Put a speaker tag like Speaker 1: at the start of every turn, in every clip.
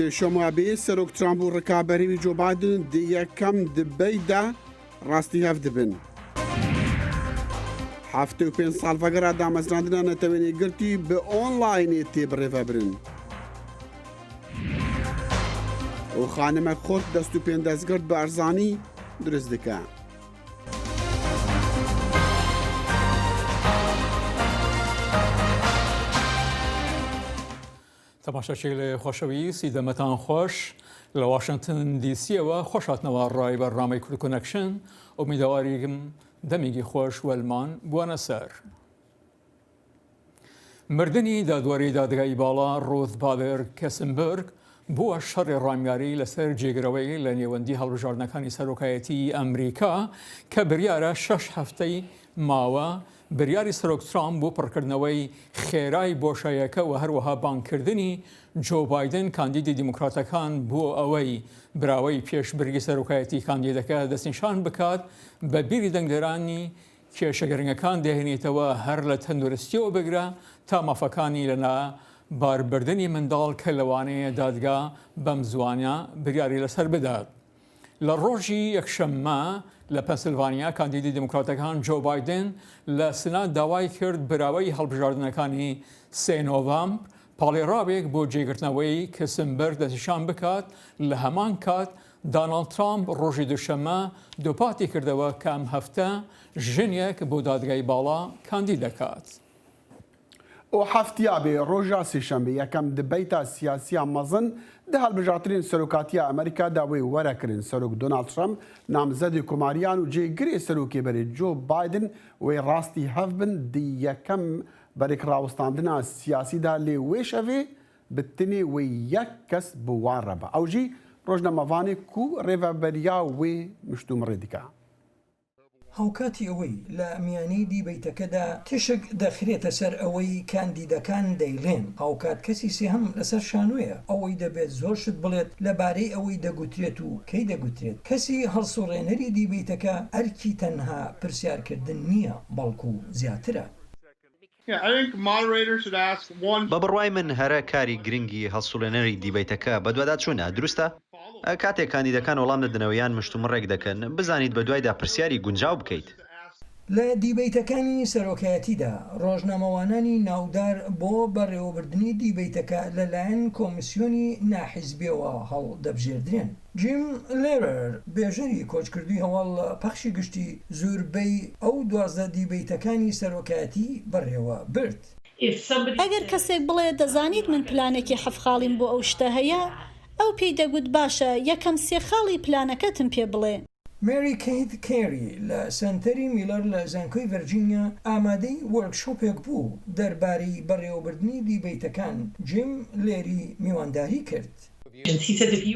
Speaker 1: سێشەما بێ سەرۆک ترامپ و ڕکابەری جۆ بایدن دی یەکەم دبەیدا ڕاستی هەف دبن. 75 ساڵڤەگەرا دامەزراندنە نەتەوێنێ گرتی بە ئۆنلاینێ تێبڕێڤە برن. و خانمە خۆت دەست و پێندەستگرت بە ئەرزانی دروست دکە.
Speaker 2: تەماشاچێک لە خۆشەویستی دەمەتان خۆش لە واشنگتن دیسیەوە خۆشهاتنەوە ڕای بەرنامەی کورد کۆنەکشن و میداواریم دەمێکی خۆش وەلمان بوونە سەر. مردنی دادوەری دادگای باڵا ڕۆت بادر کەسنبرگ بووە شەڕی ڕامیاری لەسەر جێگرەوەی لە نێوەندی هەڵبژاردنەکانی سەرۆکایەتی ئەمریکا کە بریارە 6 هەفتەی ماوە بریاری سەرۆک ترامپ بۆ پڕکردنەوەی خێرای بۆشایەکە و هەروەها بانکردنی جۆ بایدن کاندیدی دیموکراتەکان بۆ ئەوەی براوەی پێشبرگی سەرۆکایەتی کاندیدەکە دەستنیشان بکات بە بیری دەنگدەرانی کێشەگەرنگەکان دەهێنێتەوە هەر لە تەندروستیەوە بگرە تا مافەکانی لەنا باربردنی منداڵ کە لەوانەیە دادگا بەم زوانە بریاری لەسەر بدات. لە ڕۆژی یەکشەممە لە پەنسیلڤانیا کاندیدی دیموکراتەکان جۆ بایدن لە سنات داوای کرد براوەی هەڵبژاردنەکانی 3 نۆڤەمبر پاڵێڕاوێک بۆ جێگرتنەوەی کەسنبەرگ دەستنیشان بکات. لە هەمان کات داناڵد ترامپ ڕۆژی دووشەممە دووپاتی کردەوە کە ئەم هەفتە ژنێک بۆ دادگای باڵا کاندید دەکات.
Speaker 1: و هەفتیا بێ ڕۆژا سێشەمبێ یەکەم دبەیتە سیاسیە مەزن دە هەڵبژارترین سەرۆکاتیە ئەمریکا داوای وەرەکردن سەرۆک دۆناڵد ترامپ نامزەدی کۆماریان و جێگرێ سەرۆکێبەری جۆ بایدن وێ ڕاستی هەف بن دی یەکەم بەرێکڕاوەستاندنە سیاسیدا لێ وێشەوێ بتنێ وێ یەک کەس بوارە بە ئەوژی ڕۆژنەمەڤانێک و ڕێڤەبەریا وێ مشتومڕێ دیکە.
Speaker 3: هاوکاتی ئەوەی لە میانەی دیبەیتەکەدا تشک دەخرێتە سەر ئەوەی کاندیدەکان دەیڵێن هاوکات کەسی سێهەم لەسەر شانوەیە ئەوەی دەبێت زۆر شت بڵێت لەبارەی ئەوەی دەگوترێت و کەی دەگوترێت کەسی هەڵسوڕێنەری دیبەیتەکە ئەرکی تەنها پرسیارکردن نییە بەڵکو زیاترە.
Speaker 4: بە بڕوای من هەرە کاری گرنگی هەڵسوڵێنەری دیبەیتەکە بە دووەدا چوونە دروستە؟ کاتێک کاندیدەکان وەڵام دەدنەوەیان مشتومڕێک دەکەن بزانیت بە دوایدا پرسیاری گونجاو بکەیت.
Speaker 3: لە دیبەیتەکانی سەرۆکایەتیدا ڕۆژنامەوانانی ناودار بۆ بەڕێوەبردننی دیبەیتەکە لەلایەن کۆمیسیۆنی ناحیزبیەوە هەڵ دەبژێردرێن. جیم لێرەر بێژەری کۆچکردووی هەواڵ پەخشی گشتی زۆربەی ئەو 12 دیبەیتەکانی سەرۆکایەتی بەڕێوە برد.
Speaker 5: ئەگەر کەسێک بڵێ دەزانیت من پلانێکی حەفخاڵیم بۆ ئەو شتە هەیە ئەو پێی دەگوت باشە یەکەم 3 خاڵی پلانەکەتم پێ بڵێ.
Speaker 3: مێری کەیت کێری لە سنتەری میلەر لە زانکۆی ڤەرجینیا ئامادەی وەرکشۆپێک بوو دەربارەی بەڕێوەبردننی دیبەیتەکان جیم لێری میوانداری کرد.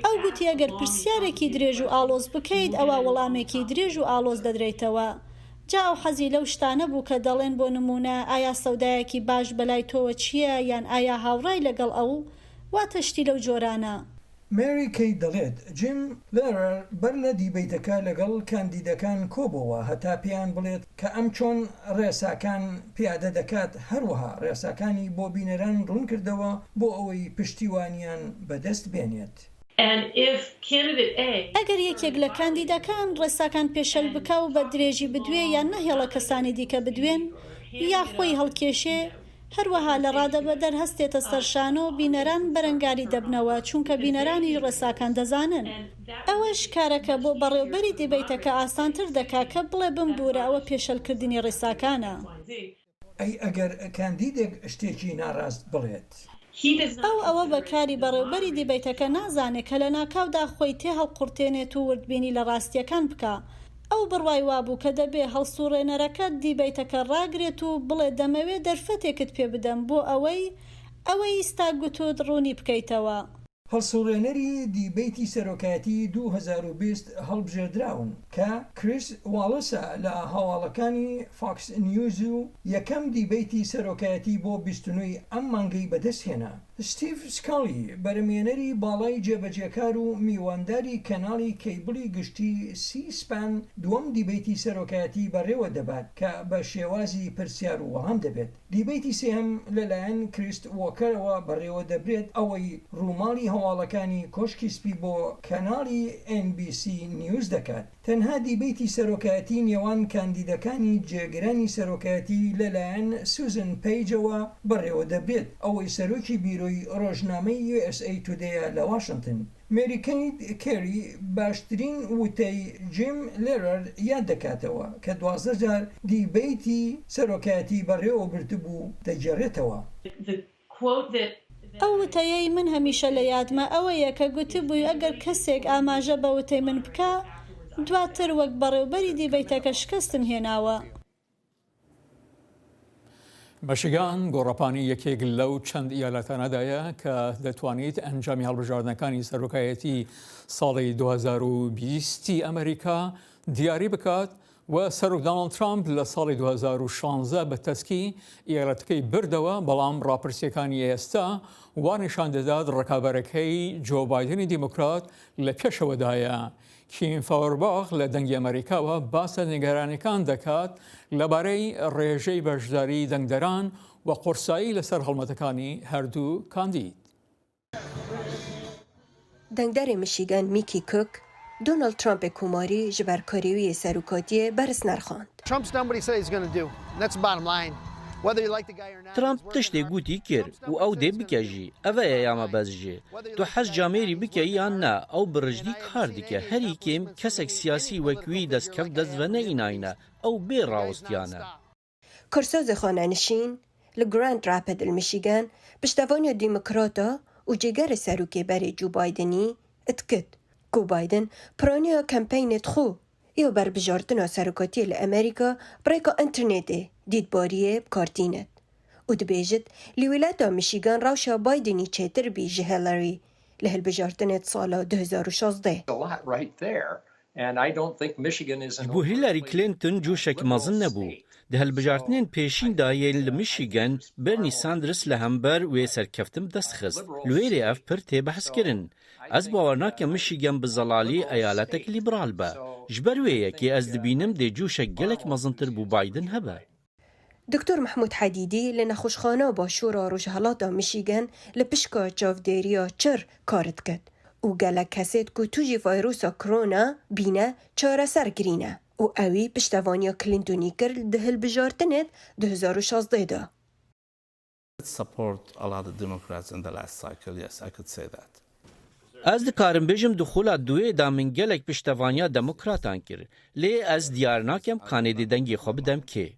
Speaker 5: ئەو گوتی ئەگەر پرسیارێکی درێژ و ئالۆز بکەیت ئەوە وەڵامێکی درێژ و ئالۆز دەدرێتەوە. جا ئەو حەزی لەو شتانە بوو کە دەڵێن بۆ نمونە ئایا سەودایەکی باش بەلای تۆوە چییە یان ئایا هاوڕای لەگەڵ ئەو واتە شتی لەو جۆرانە.
Speaker 3: مێری کەیت دەڵێت جیم لێرەر بەر لە دیبەیتەکە لەگەڵ کاندیدەکان کۆبەوە هەتا پێیان بڵێت کە ئەم چۆن ڕێساکان پیادە دەکات هەروەها ڕێساکانی بۆ بینەران ڕوون کردەوە بۆ ئەوەی پشتیوانیان بەدەست بێنێت.
Speaker 5: ئەگەر یەکێک لە کاندیدەکان ڕێساکان پێشەل بکە و بە درێژی بدوێ یان نەهێڵە کەسانی دیکە بدوێن یا خۆی هەڵکێشێ هەروەها لە ڕادەبە دەرهەستێتە سەرشانە و بینەران بەرەنگاری دەبنەوە چونکە بینەرانی ڕێساکان دەزانن. ئەوەش کارەکە بۆ بەڕێوەبەری دیبەیتەکە ئاسانتر دەکا کە بڵێ بمبورە ئەوە پێشەلکردنی ڕێساکانە.
Speaker 3: ئەی ئەگەر کاندیدێک شتێکی ناڕاست بڵێت.
Speaker 5: ئەوە بەکاری بەڕێوەبەری دیبەیتەکە نازانێت کە لە ناکاودا خۆی تێ هەڵقورتێنێت و وردبینی لە ڕاستیەکان بکە. ئەو بڕوای وابوو کە دەبێ هەڵسوڕێنەرەکە دیبەیتەکە ڕاگرێت و بڵێ دەمەوێت دەرفەتێکت پێ بدەم بۆ ئەوەی ستاگوتۆت ڕوونی بکەیتەوە.
Speaker 3: هەڵسوڕێنەری دیبەیتی سەرۆکایەتی 2020 هەڵبژێردراون کە کریس واڵسە لە هەواڵەکانی فاکس نیوز و یەکەم دیبەیتی سەرۆکایەتی بۆ 29 ئەم مانگەی بەدەستهێنا. ستیڤ سکالی بەرەمێنەری باڵای جێبەجێکار و میوانداری کەناڵی کەیبڵی گشتی سیسپان دووەم دیبەیتی سەرۆکایەتی بەڕێوە دەبات کە بە شێوازی پرسیار و وەڵام دەبێت. دیبەیتی سێهەم لەلایەن کریست وۆکەرەوە بەڕێوە دەبرێت ئەوەی ڕووماڵی هەواڵەکانی کۆشکی سپی بۆ کەناڵی NBC نیوز دەکات. تەنها دیبێتی سەرۆکایەتی نێوان کاندیدەکانی جێگرانی سەرۆکایەتی لەلایەن سوزن پیجەوە بەڕێوە دەبێت، ئەوەی سەرۆکی بیرۆی ڕۆژنامەی USA Today لە واشنگتن. مێری کێری باشترین وتەی جیم لێرەر یاد دەکاتەوە کە 12 جار دیبێتی سەرۆکایەتی بەڕێوە برتبوو دەجێڕێتەوە.
Speaker 5: ئەو وتەیەی من هەمیشە لە یادمە ئەوەیە کە گوتبووی ئەگەر کەسێک ئاماژە بە وتەی من بکە، دواتر وەک بەڕێوبەری دیبەیتەکە شکستم هێناوە.
Speaker 2: مەشیگان گۆڕەپانی یەکێک لەو چەند ئیالەتانەدایە کە دەتوانێت ئەنجامی هەڵبژاردنەکانی سەرۆکایەتی ساڵی 2020 ئەمریکا دیاری بکات و سەرۆک دۆناڵد ترامپ لە ساڵی 2016 بە تەسکی ئیالەتەکەی بردەوە، بەڵام ڕاپرسیەکانی ئێستا وانیشان دەدات ڕکابەرەکەی جۆ بایدنی دیموکرات لە پێشەوەدایە. کیم فاورباخ لە دەنگی ئەمریکاوە باسە نیگەرانیەکان دەکات لەبارەی ڕێژەی بەشداری دەنگدەران و قورسایی لەسەر هەڵمەتەکانی هەردوو کاندید.
Speaker 6: دەنگدەری میشیگان میکی کوک دۆناڵد ترامپی کوماری ji ber karîwiyê serokatiyê beris nerxand.
Speaker 7: ترامپ تشتێ گوتی کرد و ئەو دێ بکەژی ئەvەیە یامە بەزژێ تو حەز جامێری بکە یان نا ئەو بڕژدی کار دیکە هەری کێم کەسێک سیاسی وەکوی دەستکەوت دەستڤەنە ئیناینە ئەو بێ ڕاوستیانە.
Speaker 6: کورسۆزê xanenişîn li Grand Rapids li Michigan piştevaniya Dîmokrata û cêgerê serokêberê Joe Bidenî dikit ku Biden piraniya kampeyinê xwe ê berbijartina serokatiyê li Amerîka birêka înternêtê dîtbariyê bikartînet û dibêjit li wîlayeta Michigan rewşa Bidenî çêtir bî ji Hillary li hilbijartinê sala 2016.
Speaker 7: بۆ هیلاری کلینتن جوشێک مەزن نەبوو. di hilbijartinên pêşînda yên li Michigan Bernie Sanders li hember wê serkeftin destxist. Li wêrê ev pir tê behezkirin. Ez bawer nakim Michigan bi zelalî eyaletek lîberal be. Ji ber wê yekê ez dibînim dê cûşek gelek mezintir bû Biden hebe.
Speaker 6: دکتۆر محمود حەدیدی لە نەخۆشخانە باشوورە ڕۆژهەڵاتە میشیگەن لە پشکە چاودێریە چر کارت کرد و gelek kesêt ku tujî vîrusa korona bîne çareser girîne û ewî piştevaniya Clintonî kir di hilbijartinê 2016 de.
Speaker 7: Ez dikarim bêjim dixula duê da min gelek piştevaniya demokratan kir. Lê ez diyar nakim kanêdî dengê xwe bidem kê.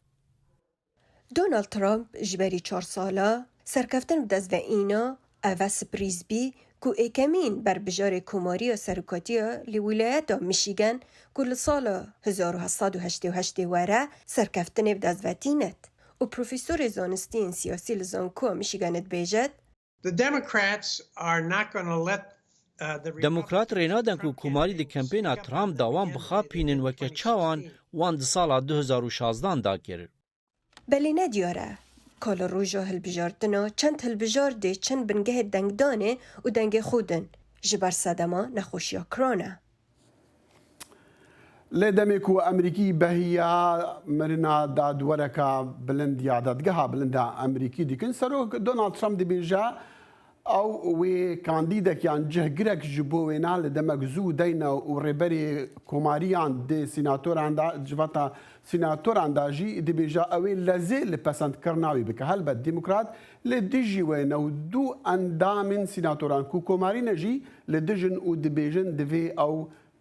Speaker 6: Donald Trump ji berî 4 sala serkeftin bi destveîna ev sprîz bî ku êkemîn berbijarê komariya serokatiya li wîlayeta Michigan ku li sala 1788 were serkeftinê bi destvetînet û profesorê zanistiyên siyasî li Zankoa Michiganê dibêjit
Speaker 7: Demokrat rênadin ku komarî di kampêna Trump da wan bixapînin weke çawan wan di sala 2016 da kir.
Speaker 6: Belê nediyare ka li roja hilbijartina çend hilbijar dê çend bingehê dengdanê û dengê xwe din ji ber sedema nexweşiya korona.
Speaker 1: لێ دەمێک و ئەمریکی بەهیا مرنا دادوەرەکە بلند یا دادگەها بلندا ئەمریکی دیکن سەرۆک دۆناڵد ترامپ دەبێژە ئەو وێ کاندیدێکیان جهگرێک ji bo wêna li demek zû deyne û rêberê komarîyan dê sînatôran da civata sînatoran da jî dibêje ew ê lezê li pesendkirina wî bike. Helbet Demokrat lê dijî wê new du endamên sînatoran ku komarîne jî li dijin û dibêjin divê ew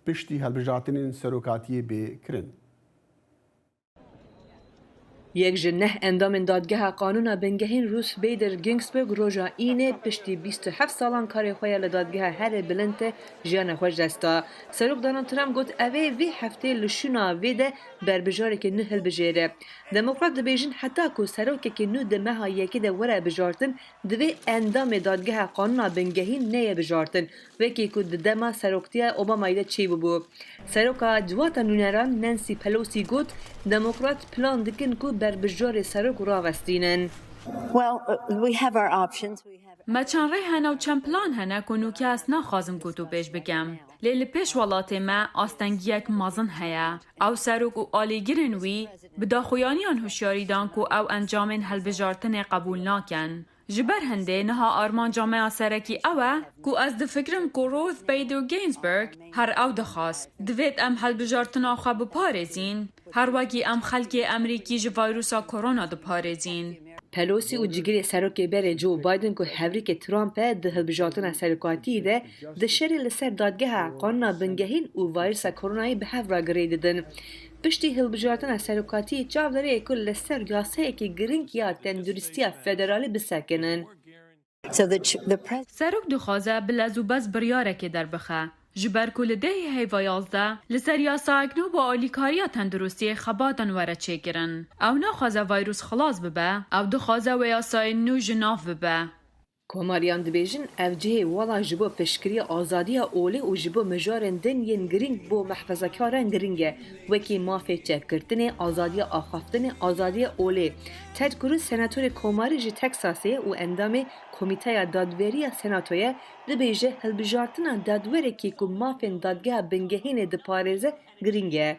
Speaker 1: piştî helbijartinên serokatiyê bêkirin.
Speaker 8: Yek ji neh endamên dadgeha qanûna bingehîn Ruth Bader Ginsburg roja înê piştî 27 salan karê xwe ya li dadgeha herê bilind tê jiyana xwe ji dest da. Serok Donald Trump got ev ê vê heftê li şûna vê de berbijarekê nû hilbijêre. Demokrat dibêjin heta ku serokekê nû di meha yekê de were bijartin, divê endamê dadgeha qanûna bingehîn neye bijartin, wekî ku di dema seroktiya Obamayê de çê bûbû. Seroka civata nûneran Nancy Pelosi got Demokrat plan dikin ku berbijarê serok rawestînin.
Speaker 9: Me çend rê hene û çend plan hene ku nû kes naxwazim ku tu pêş bikim. Lê li pêş welatê me astengiyek mezin heye. Ew serok û alîgirên wî bi daxuyaniyan hişyarî dan ku ew encamên hilbijartinê qebûl nakin. جبر هەندێ نەها ئارمانجا me سەرەکی ئەوە ku ez difikirim ku Ruth Bader Ginsburg her ew dixwast divêt em helbijartina xwe biparêzîn her wekî em xelkê Emerîkî ji vîrusa korona diparêzîn.
Speaker 8: Pelosi û cigirê serokê berê Joe Biden ku hevrîkê Trump e di hilbijartina serokatiyê de di şerê li ser dadgeha qanûna bingehîn û vîrusa koronayê bi hev ragirê didin. Piştî hilbijartina serokatiyê çavdarê ku li ser yasayekî giring ya tenduristiya federalî bisekinin.
Speaker 9: Serok dixwaze bi lez û bez biryarekê derbixe. Ji ber ku li dehê hêva 11 li ser yasayek nû bi alîkariya tenduristiyê xebatin were çêkirin. Ew naxwaze vîrus xilas bibe, ew dixwaze wê yasayên nû ji nav bibe.
Speaker 8: Komariyan dibêjin ev cihê wala ji bo pêşkiriya azadiya olê û ji bo mijarên din yên giring bo mehfezekaran giring e, wekî mafê çekgirtinê, azadiya axaftinê, azadiya olê. Ted Cruz senatorê Komarî ji Texasê û endamê Komîteya Dadveriya Senatoya dibêje hilbijartina dadwerekî ku mafên dadgeha bingehînê diparêze giring e.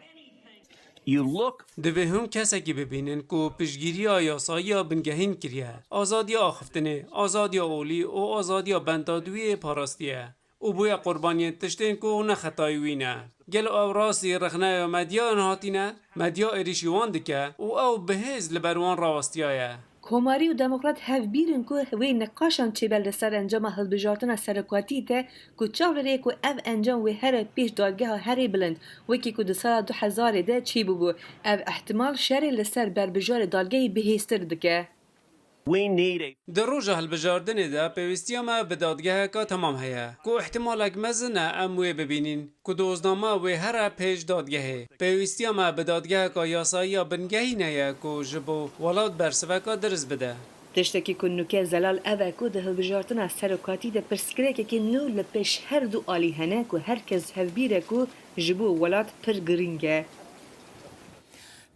Speaker 10: Divê hûn kesekî bibînin ku piştgiriya yasayiya bingehîn kiriye, azadiya axiftinê, azadiya olî û azadiya bendadwiyê parastiye. û bûye qurbaniyên tiştên ku nexetayî wî ne. Gelo ew rastî rexneya medyayan hatîne, medya êrişî wan dike û ew bihêz li ber wan rawastiyaye.
Speaker 8: Komarî û demokrat hevbîrin ku wê neqaşan çêber li ser encama hilbijartina serokatî te ku çavlerê ku ev encam wê here pêş dadgeha herê bilind wekî ku di sala 2000 de çî bûbû. Ev ehtimal şerê li ser berbijarê dadgehê bihêztir dike.
Speaker 10: Di roja hilbijardinê de pêwîstiya me bi dadgeheka temam heye ku ihtimalek mezin e em wê bibînin ku doznama wê here pêş dadgehê. Pêwîstiya me bi dadgeheka yasayiya bingehîn heye ku ji bo welat bersiveka diriz bide.
Speaker 8: Tiştekî ku nûke zelal ev e ku di hilbijartina serokatî de pirsgirêkekî nû li pêş her du alî hene ku herkes hevbîr e ku ji bo welat pir giring e.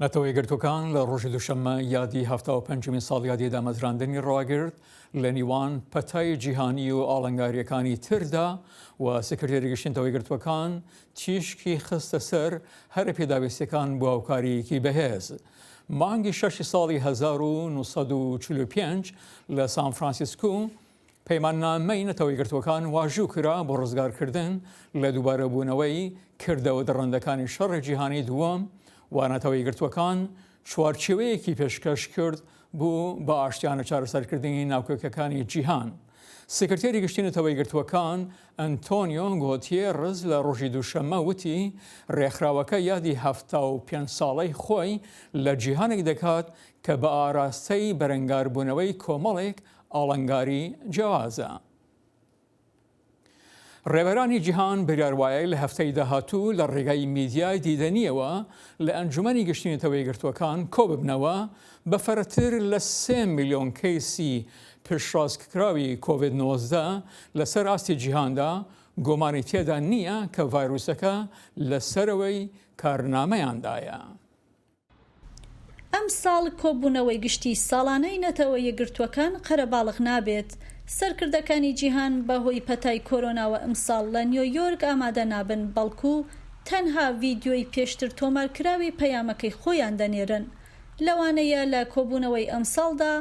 Speaker 2: نەتەوەی گرتوەکان لە ڕۆژی دووشەممە یادی 75 ساڵ یادی دامەزراندنی ڕاگرت لە نیوان پەتای جیهانی و ئاڵنگاریەکانی تردا و سکرتێری گشتنەوەی گرتوەکان تیشکی خستە سەر هەرە پێداویستەکان بۆ هاوکاریەکی بەهێز. مانگی 6 ساڵی 1945 لە سان فرانسیسکو پەیماننامەی نەتەوەی گرتوەکان واژوو کرا بۆ ڕزگارکردن لە دووبارەبوونەوەی کردەوە دڕندەکانی شەڕی جیهانی دووەم وانەتەوەی گرتوەکان چوارچێوەیەکی پێشکەش کرد بوو بە ئاشتیانە چارەسەرکردنی ناوکۆکەکانی جیهان. سکرتێری گشتینەتەوەی گرتوەکان ئەنتۆنیۆ گۆتیێرز لە ڕۆژی دووشەممە وتی ڕێکخراوەکە یادی 75 ساڵەی خۆی لە جیهانێک دەکات کە بە ئاراستەی بەرەنگاربوونەوەی کۆمەڵێک ئاڵنگاری جیاوازە. ڕێبەرانی جیهان بریاروایە لە هەفتەی داهاتوو لە ڕێگای میدیای دیدەنیەوە لە ئەنجومەنی گشتینەتەوەی گرتوەکان کۆ ببنەوە بە فەرەتر لە 3 میلیۆن کەیسی پشتڕاستکراوی کۆڤید-19 لەسەر ئاستی جیهاندا گۆمانی تێدا نییە کە ڤایرۆسەکە لەسەرەوەی کارنامەیاندایە.
Speaker 5: ئەم ساڵ کۆبوونەوەی گشتی ساڵانەی نەتەوەی یەکگرتووەکان قەرەباڵغ نابێت. سەرکردەکانی جیهان بەهۆی پەتای کۆرۆناوە ئەمساڵ لە نیویۆرک ئامادە نابن بەڵکو تەنها ڤیدیۆی پێشتر تۆمارکراوی پەیامەکەی خۆیان دەنێرن. لەوانەیە لە کۆبوونەوەی ئەمساڵدا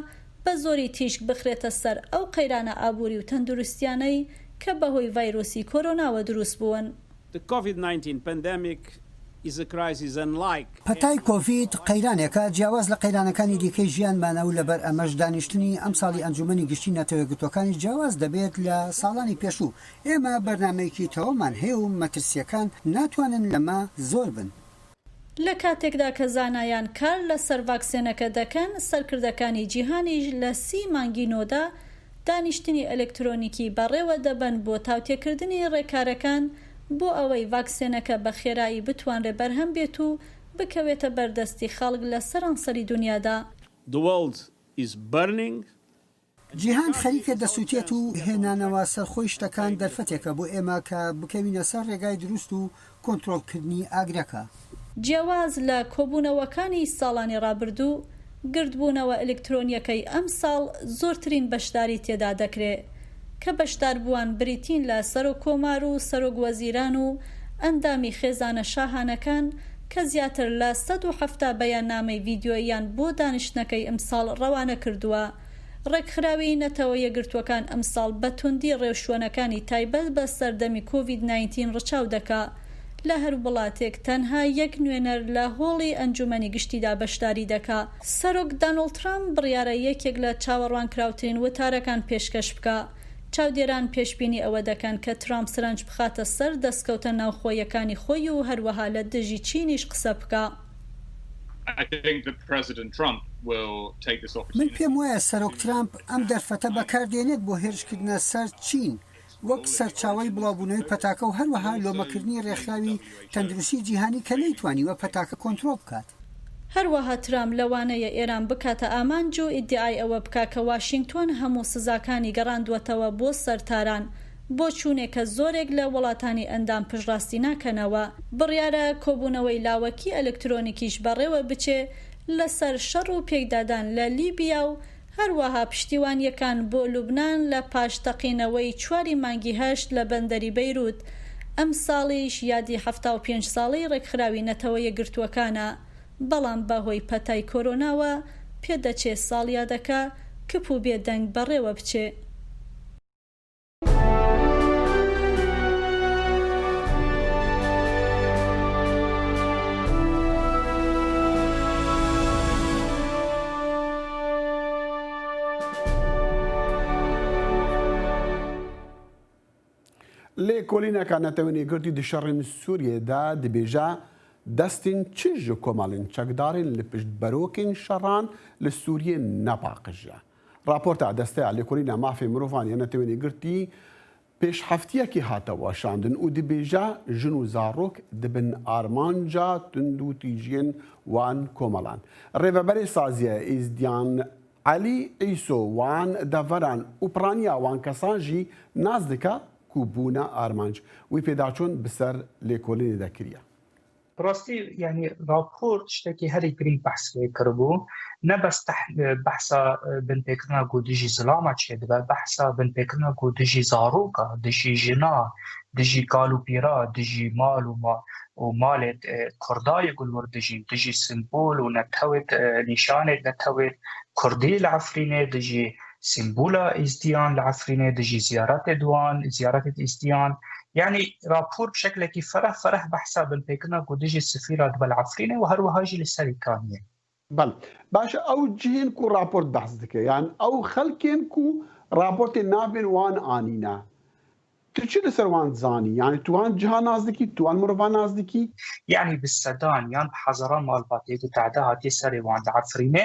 Speaker 5: بە زۆری تیشک بخرێتە سەر ئەو قەیرانە ئابووری و تەندروستیانەی کە بەهۆی ڤایرۆسی کۆرۆناوە دروست بوون.
Speaker 11: پەتای کۆڤید قەیرانێکە جیاواز لە قەیرانەکانی دیکەی ژیانمانە و لەبەر ئەمەش دانیشتنی ئەم ساڵی ئەنجومەنی گشتی نەتەوەی گرتوەکانی جیاواز دەبێت لە ساڵانی پێشوو. ئێمە بەرنامەیەکی تەواومان هەیە و مەترسیەکان ناتوانن لەمە زۆر بن.
Speaker 5: لە کاتێکدا کە زانایان کار لەسەر ڤاکسێنەکە دەکەن، سەرکردەکانی جیهانیش لە 30 مانگی نۆدا دانیشتنی ئەلکترۆنیکی بەڕێوە دەبن بۆ تاوتێکردنی ڕێکارەکان بۆ ئەوەی ڤاکسێنەکە بە خێرایی بتوانرێ بەرهەم بێت و بکەوێتە بەردەستی خەڵک لە سەرانسەری دنیادا.
Speaker 11: جیهان خەریکە دەسووتێت و هێنانەوە سەرخۆی شتەکان دەرفەتێکە بۆ ئێمە کە بکەوینە سەر ڕێگای دروست و کۆنتڕۆڵکردنی ئاگرەکە.
Speaker 5: جیاواز لە کۆبوونەوەکانی ساڵانی ڕابردوو گردبوونەوە ئەلکترۆنیەکەی ئەم ساڵ زۆرترین بەشداری تێدا دەکرێت کە بەشداربووان بریتین لە سەرۆکۆمار و سەرۆکوەزیران و ئەندامی خێزانە شاهانەکان کە زیاتر لە 170 بەیاننامەی ڤیدیۆیان بۆ دانیشتنەکەی ئەمساڵ ڕەوانە کردووە. ڕێکخراوی نەتەوە یەگرتوەکان ئەمساڵ بە توندی ڕێوشوێنەکانی تایبەت بە سەردەمی کۆڤید-19 ڕەچاو دەکا لە هەر وڵاتێک تەنها یەک نوێنەر لە هۆڵی ئەنجومەنی گشتیدا بەشداری دەکا. سەرۆک دۆناڵد ترامپ بڕیارە یەکێک لە چاوەڕوانکراوترین وتارەکان پێشکەش بکە. چاودێران پێشبینی ئەوە دەکەن کە ترامپ سەرنج بخاتە سەر دەستکەوتە ناوخۆیەکانی خۆی و هەروەها لە دژی چینیش قسە بکە.
Speaker 11: من پێم وایە سەرۆک ترامپ ئەم دەرفەتە بەکاردێنێت بۆ هێرشکردنە سەر چین وەک سەرچاوی بڵاوبوونەوەی پەتاکە و هەروەها لۆمەکردنی ڕێکخراوی تەندروستی جیهانی کە نەیتوانی وە پەتاکە کۆنتڕۆڵ بکات.
Speaker 5: هەروەها ترامپ لەوانەیە ئێران بکاتە ئامانج و ئیدعای ئەوە بکا کە واشنگتۆن هەموو سزاکانی گەڕاندوەتەوە بۆ سەرتاران بۆ چوونێکە زۆرێک لە وڵاتانی ئەندام پشڕاستی ناکەنەوە. بڕیارە کۆبوونەوەی لاوەکی ئەلکترۆنیکیش بەڕێوە بچێ لەسەر شەڕ و پێکدادان لە لیبیا و هەروەها پشتیوانیەکان بۆ لوبنان لە پاش تەقینەوەی 4 مانگی هەشت لە بەندەری بەیروت. ئەم ساڵیش یادی 75 ساڵەی ڕێکخراوی نەتەوە یەکگرتووەکانە، بەڵام بەهۆی پەتای کۆرۆناوە پێدەچێت ساڵیادەکە کپ و بێدەنگ بەڕێوە بچێ.
Speaker 1: لێ کۆلینەکە نەتەوەنی گرتی دشەڕین سووریێدا دەبێژە دەستین چژ و کۆمەڵین چەکدارین لە پشت بەرۆکین شەڕان لە سووریە نەپاقژە. راپۆرتە دەستەیە لێکۆلینە مافی مرۆڤانیە نەتەوەنی گرتی پێش هەفتیەکی هاتەوە شاندن و دەبێژە ژن و زاڕۆک دەبن ئارمانجا تند و تیژێن وان کۆمەڵان. ڕێڤەبەری سازیە ئیزدیان عەلی ئەیسۆ وان دەڤەران و پرانیا وان کەسانژی ناز دکە کوبوونە ئارمانج وی پێداچۆن بەسەر لێکۆلینی دەکریە.
Speaker 12: ڕاستی ینی راپۆرت شتێکی هەری گرنگ بەحس کردبوو نەبەس بەحسا بنپێکردنا گو دژی زلامە چێ دەبە بەحسا بنپێکردنا گو دژی زاڕۆکە دژی ژنا دژی کال و پیرا دژی مال و مالێت کوردایە گولوەر دژی سمبول و نەتەوێت نیشانێت نەتەوێت کوردی لە عەفرینێ دژی سمبولا ئیزدیان لە عەفرینێ دژی زیارەتێ دوان زیارەتێت ئیزدیان يعني راپور بشكلێکی فرح بەحسا بنپێکردنا گو دژی سفیرا دبە لە عەفرینێ و هەروەهاژی لە سەریکانیە.
Speaker 1: بەڵێ باشە ئەو جهێن و راپۆرت بەحس دکە یان ئەو خەڵکێن و راپۆرتێ نابێن وان ئانینە تو چی لەسەر وان زانی یعنی توان جها نازدکی توان مرۆڤان نازدکی
Speaker 12: يعني بالسەدان یان بحەزەران ماڵباتێک و تعدا هاتی سەری وان لە عەفرینێ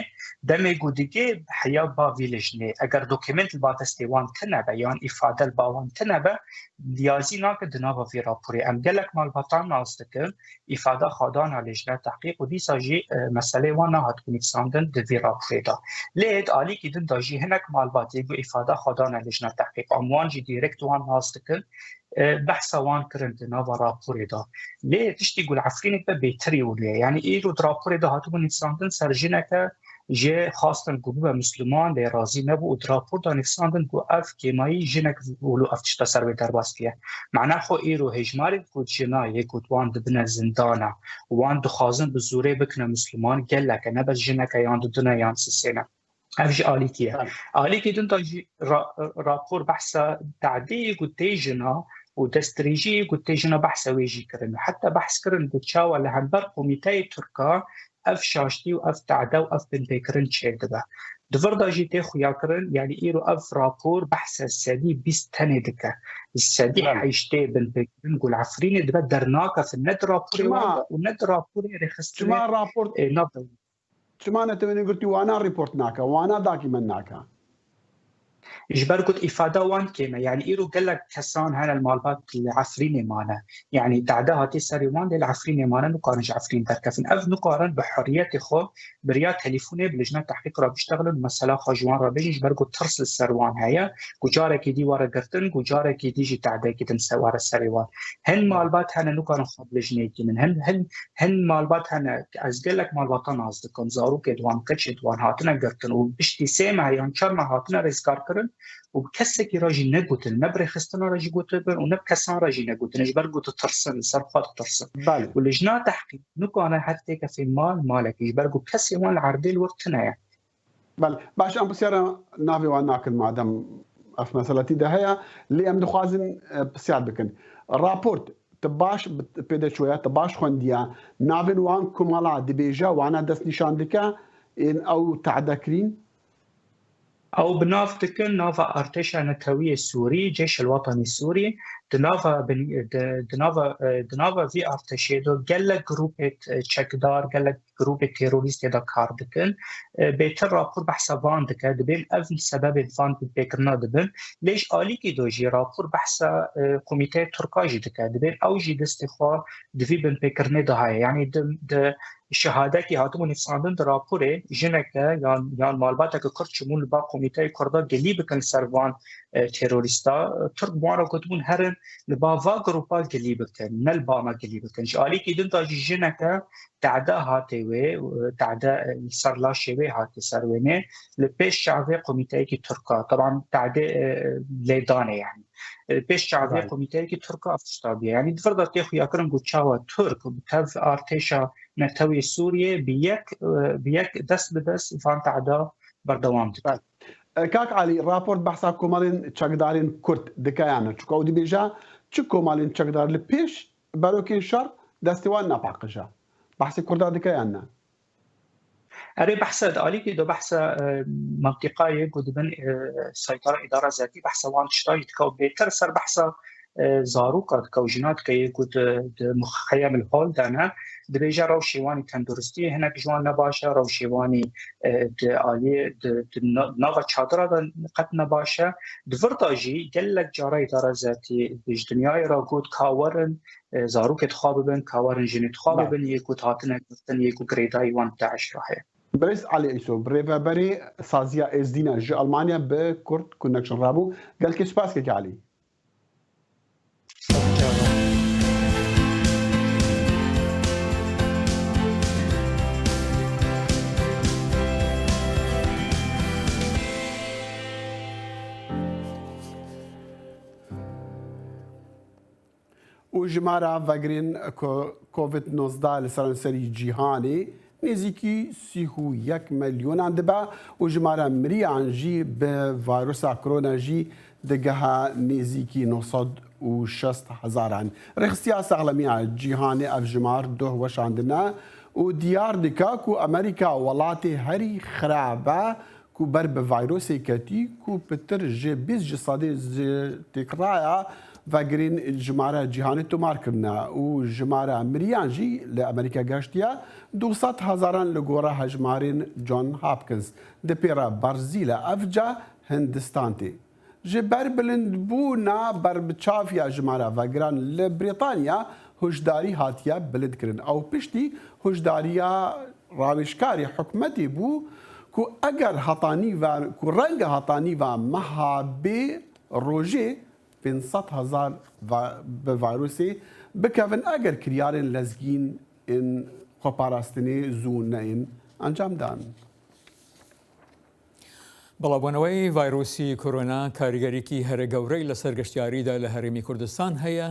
Speaker 12: دەمێ گو دیگێ حیا باوی لەژنێ ئەگەر دوکمنت باتەستێ وان تنەبە یان ئیفادە باوان تنەبە دیازی ناکە دناوە في راپۆرێ ئەم gelek ماڵباتان ناز دکن ئیفادە خادانە لەژنە تحقیق و دیساژی مەسەلەی وان ناهات کنیکساندن دڤی راپۆرێدا لێت ئالیکی دن داژی هەنێک ماڵباتێک و ئیفادە خادانە لەژنە تحقیق ئەموانجی دیرێکت وان ناز دکن بحثا وان كرن ناوا راپوري دا ليه تشتي قول عفرينك بيتري وليه يعني ايرو راپوري دا هاتو نفساندن سرجينك جي خاصة قبوبة مسلمان لي رازي نبو ودراپور دا نفساندن قو اف كيماي جينك ولو اف تشتا سروي درباس فيه معناه خو ايرو هجماري قود جنا يكود وان دبنا زندانا وان دخازن بزوري بكنا مسلمان قلك نبس جينك يان دنا يان سسينا افجي آليكيه آليكي دن دا راپور بحثا تعدي قد تيجنا ودستريجي قد تيجنا بحثا ويجي كرن حتى بحث كرن قد شاوى لهنبر قوميتاي تركا اف شاشتي واف تعدا واف بنبيكرن شيدبا دفردا جيتي خويا كرن يعني ايرو اف راپور بحثا السادي بيستني دكا السادي حيشتي بنبيكرن قول عفرين دبا درناكا في الند راپور والند راپور رخصتي
Speaker 1: جماعة راپور چما نتواني قلتي وانا ريبورت ناكا وانا داكيمنت ناكا
Speaker 12: إجبار قلت إفادة وان كيما يعني إيرو قال لك كسان هنا المالبات العفريني مانا يعني تعداها هاتي ساري وان دي العفريني مانا نقارنج عفرين دركفين أف نقارن بحرية خو بريا تليفوني بلجنة تحقيق را بيشتغلون مسألة خاجوان را بيجي إجبار قلت ترسل السروان هيا قجارة كي دي وارا قرتن قجارة كي ديجي تعدا كي تنسى وارا السروان هن مالبات هنا نقارن خاب لجنة كيمن هن مالبات هنا از قال لك مالباتان أصدقان زارو كدوان كتش دوان هاتنا قرتن وبشتي سيما يعني شرنا هاتنا رزقار كرن وبكسك راجي نقوتن نبري خستنا راجي قوتن ونبكسان راجي نقوتن اجبر قوت ترسن صرفات ترسن ولجنا تحقيق نكو انا حتى في مالك اجبر قوت كسي وان العرضي الورتنايا
Speaker 1: بەڵێ باش ئەم پرسیارە ناوێوان ناکرد مادەم ئەف مەسەلەتی دەهەیە لێ ئەم دەخوازن پرسیار بکەن راپۆرت باش پێدەچوویە تە باش خوێندیە ناوێن وان کۆمەڵا دەبێژە وانە دەست نیشان دکە ئەو تعدەکرین
Speaker 12: او بناف دكن نافا ارتشا نتوية سوري جيش الوطني السوري دنافا في ارتشي دو قال جروب تشكدار قال جروب تيروريست دا كار دكن بيتر رابور بحسابان دكا دبين افن سبب فان بيكرنا دبن ليش آليكي دوجي رابور بحسا كوميتي تركاجي دكا دبين اوجي دستخوا دفي بن بيكرنا دهاي يعني الشهادات هاتمون نفساندن در راپوره جنکه یان مالباته که کرد شمول با کمیته کرده گلی بکن سروان تروریستا ترک بوارا کتبون هرن لبا و گروپا گلی بکن نل باما گلی بکن شالی که دن تاجی جنکه تعدا هاته و تعدا سرلاشی و هاته سروانه لپیش شعبه کمیته که ترکا طبعا تعدا لیدانه يعني پیش شعبه کمیته که ترکا افشتابیه يعني دفرده تیخو یاکرن گو چاوا ترک بتف ارتشا نتوي سوريا بيك دست بدست فان تعدا بردوام دكا
Speaker 1: كاك علي رابورت بحثا كومالين تشاكدارين كرت دكايانا تشكو دي بيجا تشكو مالين تشاكدار لبيش باروكين شر دستوان نابعقجا بحثي كردا دكايانا
Speaker 12: أري بحث عليك دو بحث منطقة يقود بن سيطرة إدارة ذاتية بحث وان تشتاي تكو بيتر سر بحث زاروكا كوجنات كي يقود مخيم الهول دانا دبيجا روشيواني تندرستي هناك جوان نباشا روشيواني آلية ناغا چادرا قد نباشا دفرطاجي قلق جارة إدارة ذاتي بجدنياي راقود كاورن زاروك تخاب بن كاورن جني تخاب بن يكو تاتنا كفتن يكو قريداي وان تعش راحي
Speaker 1: بريس علي ايسو بريفا بري سازيا ازدينا جي ألمانيا بكرد كونكشن رابو قال كي سباسكي علي و ژمارە ڤەگرین کۆڤید-19 لە سەرانسەری جیهانê نێزیکی 31 ملیۆنان دەبا و ژمارە مریان jî bi ڤایرۆسا کۆرۆنا jî digeha nêzîkî 960,000 Rêxistiya Saxlemiya Cîhanê ev jimar doh weşandine û diyar dike ku Amerîka welatê herî xirab e ku ber bi vayrosê ketî ku pitir ji 20 sadê têkiraya vegirên jimara cîhanê tomar kirine û jimara miriyan jî li Amerîka geştiye 200,000 li gora hejmarên John Hopkins di pêra Barzîla ev ca Hindistan tê. Ji ber bilindbûna berbiçaviya jimara vegiran li Brîtanya hojdarî hatiye bilindkirin ew piştî hojdariya rawêşkarê hikûmetê bû ku eger hetanî ku renga hetanîva meha bê rojê 500,000 bi vayrosê bikevin eger kiryarên lezgîn ên xweparastinê zû neyên encam dan.
Speaker 2: بەڵاوبوونەوەی ڤایرۆسی کۆرۆنا کاریگەریکی هەرە گەورەی لە سەرگەشتیاریدا لە هەرێمی کوردستان هەیە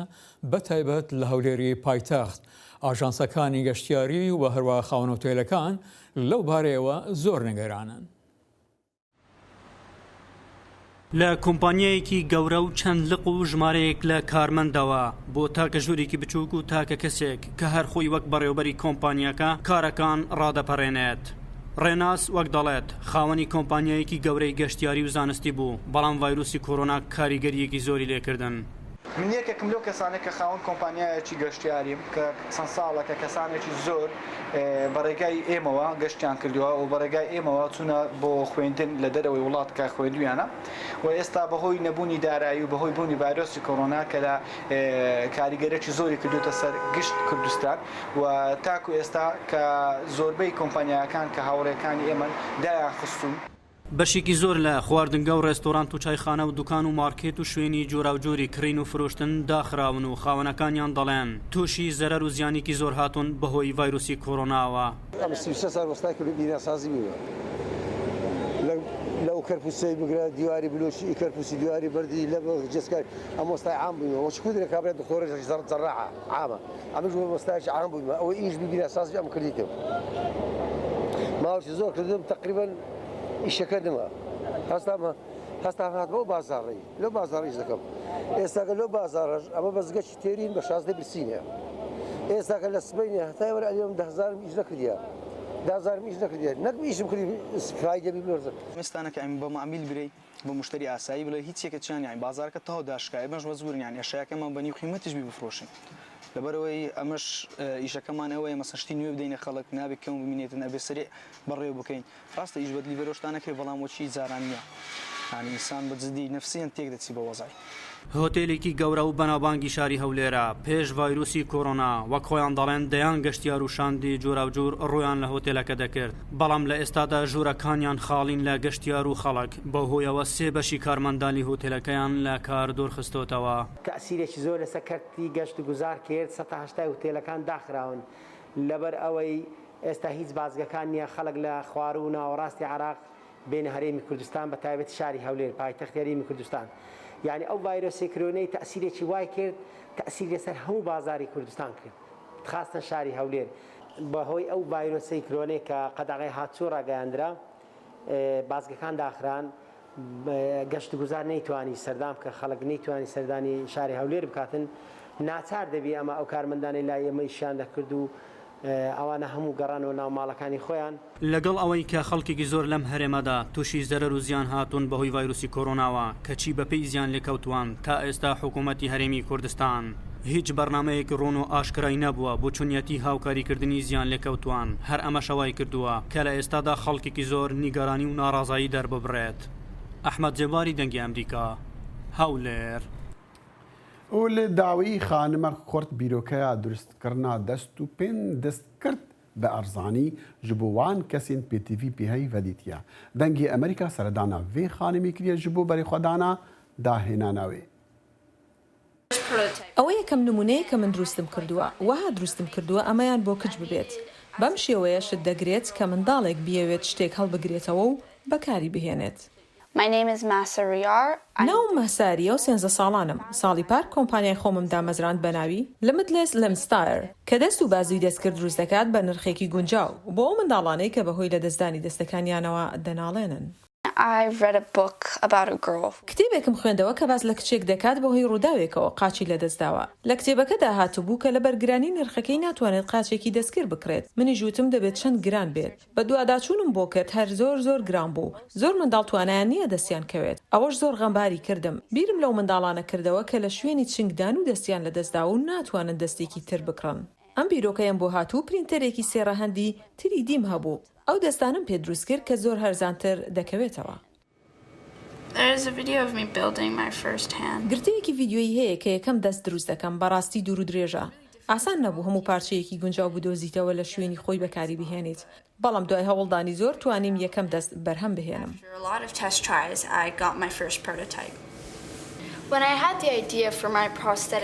Speaker 2: بەتایبەت لە هەولێری پایتەخت ئاژانسەکانی گەشتیاری و هەروە خاوەن ئۆتێلەکان لەو بارەیەوە زۆر نەگەرانن.
Speaker 13: لە کۆمپانیایەکی گەورە و چەند لق و ژمارەیەک لە کارمەندەوە بۆ تاکە ژوورێکی بچووک و تاکە کەسێک کە هەر خۆی وەک بەڕێوەبەری کۆمپانیەکە کارەکان ڕادەپەڕێنێت. ڕێناس وەک دەڵێت خاوەنی کۆمپانیایەکی گەورەی گەشتیاری و زانستی بوو بەڵام ڤایرۆسی کۆرۆنا کاریگەریەکی زۆری لێکردن.
Speaker 14: من یەکێکم لەو کەسانێک کە خاوەن کۆمپانیایەکی گەشتیاریم کە چەند ساڵەکە کەسانێکی زۆر بەڕێگای ئێمەوە گەشتیان کردووە و بەڕێگای ئێمەوە چوونە بۆ خوێندن لە دەرەوەی وڵات کە خوێندویانە و ئێستا بەهۆی نەبوونی دارایی و بەهۆی بوونی ڤایرۆسی کۆرۆنا کە لە کاریگەرێکی زۆری کردوتە سەر گشت کوردستان و تاکو ئێستا کە زۆربەی کۆمپانیاکان کە هاوڕێکانی ئێمە دایان خستوون.
Speaker 13: بەشێکی زۆر لە خواردنگە و ڕێستۆرانت و چایخانە و دوکان و مارکێت و شوێنی جۆراوجۆری کڕین و فرۆشتن داخراون و خاوەنەکانیان دەڵێن تووشی زەرەر و زیانێکی زۆر هاتوون بەهۆی ڤایرۆسی کۆرۆناوە.
Speaker 15: لو كرفوسي بقرا ديواري بلوشي كرفوسي ديواري بردي لا جسكاي اموستاي عام بيما وش كودري كابريت خورج زراعه عامه عم جو مستاش عام بيما او ايش بيبي اساس ام كريتو ما هوش زور كدم تقريبا ئیشەکە دمە هەستا هاتمە و بازاڕی لەو بازاڕیش دەکەم ئێستاکە لەو بازاڕش ئەمە بەزگەشی تێرین بە 16 برسینە ئێستاکە لە سبەینێ هەتای وەرە ئەلێم 10,000 ئیش نەکردیە 10,000 ئیش نەکردیە نەک ئیشم کردی فایدەبی بلۆرزە
Speaker 16: مستانەکە ئەم بە معامیل برەی بە مشتری ئاسایی بڵێ هیچ یەکەتیان یانی بازارکە تەواو داشکای بەش وەزورن یانی ئەشایەکەمان بە نیو قیمەتیش بی بفرۆشن لەبەرەوەی ئەمەش ئیشەکەمان ئەوەیە مەسەشتی نوێ بدەینە خەڵک نابێت کەم ببینێتن ئەبێ سەرێ بەڕێو بکەین ڕاستە ئیش بەدلی بەرۆشتانەکەی بەڵام وەچی جارانیە ئینسان بە جددی نەفسیان تێک دەچی بە وەزای
Speaker 13: هۆتێلێکی گەورە و بەناوبانگی شاری هەولێرە پێش ڤایرۆسی کۆڕۆنا وەک خۆیان دەڵێن دەیان گەشتیار و شاندی جۆراوجۆر ڕۆیان لە هۆتێلەکە دەکرد بەڵام لە ئێستادا ژوورەکانیان خاڵین لە گەشتیار و خەڵک بەهۆیەوە سێ بەشی کارمەندانی هۆتێلەکەیان لە کار دۆرخستۆتەوە
Speaker 17: تەسیرێکی زۆر لەسەر کەرتی گەشت و گوزار کرد 180 هۆتێلەکان داخراون لەبەر ئەوەی ئێستا هیچ بازگەکان نییە خەڵک لە خوار و ناوەڕاستی عراق بین هەرێمی کوردستان بە تایبەت شاری هەولێر پایتەختی هەرێمی کوردستان یعنی ئەو ڤایرۆسی کرۆنەی تەسیرێکی وای کرد تەسیر لەسەر هەموو بازاری کوردستان کرد خاستن شاری هەولێر بەهۆی ئەو ڤایرۆسی کرۆنەی کە قەدەغی هاتچوو ڕاگەیاندرا بازگەکان داخران گەشت و گوزار نەیتوانی سەردام کە خەڵک نەیتوانی سەردانی شاری هەولێر بکاتن ناچار دەبی ئەمە ئەو کارمەندانی لای ئێمە ئیشیان دەکرد و ئەوانە هەموو گەڕانەوە ناو ماڵەکانی خۆیان
Speaker 13: لەگەڵ ئەوەی کە خەڵکێکی زۆر لەم هەرێمەدا تووشی زەرەر و زیان هاتوون بەهۆی ڤایرۆسی کۆڕۆناوە کەچی بەپێی زیان لێکەوتوان تا ئێستا حکوومەتی هەرێمی کوردستان هیچ بەرنمەیەک ڕۆن و ئاشکرای نەبووە بۆ چونەتی هاوکاریکردنی زیان لێکەوتوان هەر ئەمە شەوای کردووە کە لە ئێستادا خەڵکێکی زۆر نیگەرانی و ناڕازایی دەرببڕێت ئەحمەد جێباری دەنگی ئەمریکا هەولێر
Speaker 1: و لە داوایی خانمە کورد بیرۆکەیە دروستکردنا دەست و پێن دەست کرد بە ئەرزانی ji bo wan kesên PTV pêheyî vedîtiye. Dengê Amerîka seredana vê xanimê kiriye ji bo berêxwedana dahênana wê.
Speaker 18: ئەوە یەکەم نمونەیە کە من دروستم کردووە وەها دروستم کردووە ئەمەیان بۆ کچ ببێت بەم شێوەیە شت دەگرێت کە منداڵێک بیەوێت شتێک هەڵبگرێتەوە و بەکاری بهێنێت. ناوم مەساریە و 13 ساڵانم ساڵی پار کۆمپانیای خۆمم دامەزراند بەناوی لمتلس لەمستایر کە دەست و بازووی دەستکرد دروست دەکات بە نرخێکی گونجاو بۆ ئەو منداڵانەی کە بەهۆی لە دەستدانی دەستەکانیانەوە دەناڵێنن. کتێبێکم خوێندەوە کە باز لە کچێک دەکات بەهۆی ڕووداوێکەوە قاچی لە دەستداوە لە کتێبەکەدا هاتوبوو کە لە بەرگرانی نرخەکەی ناتوانێت قاچێکی دەستگیر بکرێت منی ژوتم دەبێت چەند گران بێت بە دوواداچوونم بۆ کرد هەر زۆر گران بوو زۆر منداڵ توانایان نییە دەستیان کەوێت ئەوەش زۆر غەمباری کردم بیرم لەو منداڵانە کردەوە کە لە شوێنی چنگدان و دەستیان لە دەستدا و ناتوانن دەستێکی تر بکڕن ئەم بیرۆکەیان بۆ هاتوو پرینتەرێکی سێڕەهەندی تری دیم هەبوو ئەو دەستانم پێ دروست کرد کە زۆر هەرزانتر دەکەوێتەوە. گرتەیەکی ڤیددیۆیی هەیە کە یەکەم دەست دروست دەکەم بەڕاستی دوور و درێژە ئاسان نەبوو هەموو پارچەیەکی گونجاو بدۆزیتەوە لە شوێنی خۆی بەکاری بهێنیت بەڵام دوای هەوڵدانی زۆر توانیم یەکەم دەست بەرهەم بهێنم.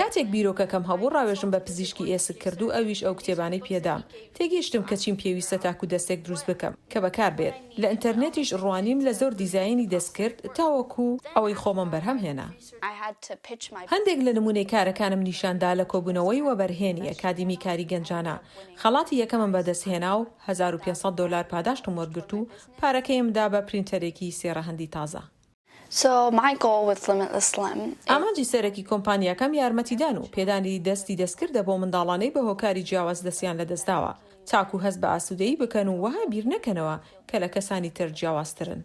Speaker 18: کاتێک بیرۆکەکەم هەبوو ڕاوێژم بە پزیشکی ئێسک کرد و ئەویش ئەو کتێبانەی پێدام تێگەیشتم کە چیم پێویستە تاکو دەستێک دروست بکەم کە بەکار بێت لە ئینتەرنێتیش ڕوانیم لە زۆر دیزایانی دەست کرد تاوەکو ئەوەی خۆمم بەرهەم هێنا. هەندێک لە نمونەی کارەکانم نیشاندا لە کۆبوونەوەی وەبەرهێنی ئەکادیمی کاری گەنجانە خەڵاتی یەکەمم بەدەستهێنا و $1500 پاداشتم وەرگرت و پارەکەیمدا بە پرینتەرێکی سێڕەهەندی تازە. ئامانجی سەرەکی کۆمپانیەکەم یارمەتیدان و پێدانی دەستی دەستکردە بۆ منداڵانەی بە هۆکاری جیاواز دەستیان لە دەستداوە تاکو هەست بە ئاسوودەیی بکەن و وەها بیر نەکەنەوە کە لە کەسانی تر جیاوازترن.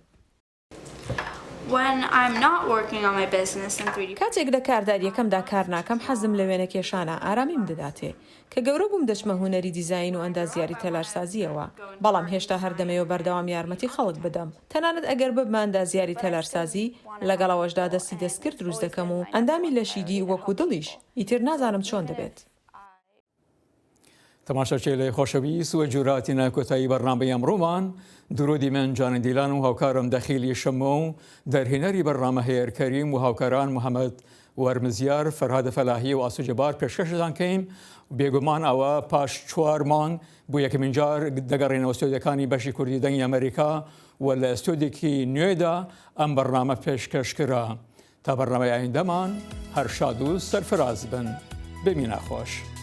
Speaker 18: کاتێک لە کارداریەکەمدا کار ناکەم حەزم لە وێنە کێشانە ئارامیم دەداتێ کە گەورە بووم دەچمە هونەری دیزاین و ئەندازیاری تەلارسازیەوە بەڵام هێشتا هەردەمەوە بەردەوام یارمەتی خەڵک بدەم تەنانەت ئەگەر ببمە ئەندازیاری تەلارسازی لەگەڵەوەشدا دەستی دەستکرد دروست دەکەم و ئەندامی لەشیدی وەکو دڵیش ئیتر نازانم چۆن دەبێت.
Speaker 2: تەماشاچێ لە خۆشەویست و جوراتی کۆتایی بەرنامەی ئەمڕۆمان درودی من جان دیلان و هاوکارم دەخیلی شەمە و دەرهێنەری بەرنامە هەیەرکەریم و هاوکاران محەممەد وەرمزیار فەرهادە فەلاهی و ئاسوجەبار پێشکەشتان کەیم بێگومان ئەوە پاش 4 مانگ بۆ یەکەمین جار دەگەڕێنەوە ئەستۆدیەکانی بەشی کوردی دەنگی ئەمریکا و لە ئەستۆدێکی نوێدا ئەم بەرنامە پێشکەشکرا تا بەرنامەی ئایندەمان هەر شاد و سەرفراز بن بمینە خۆش.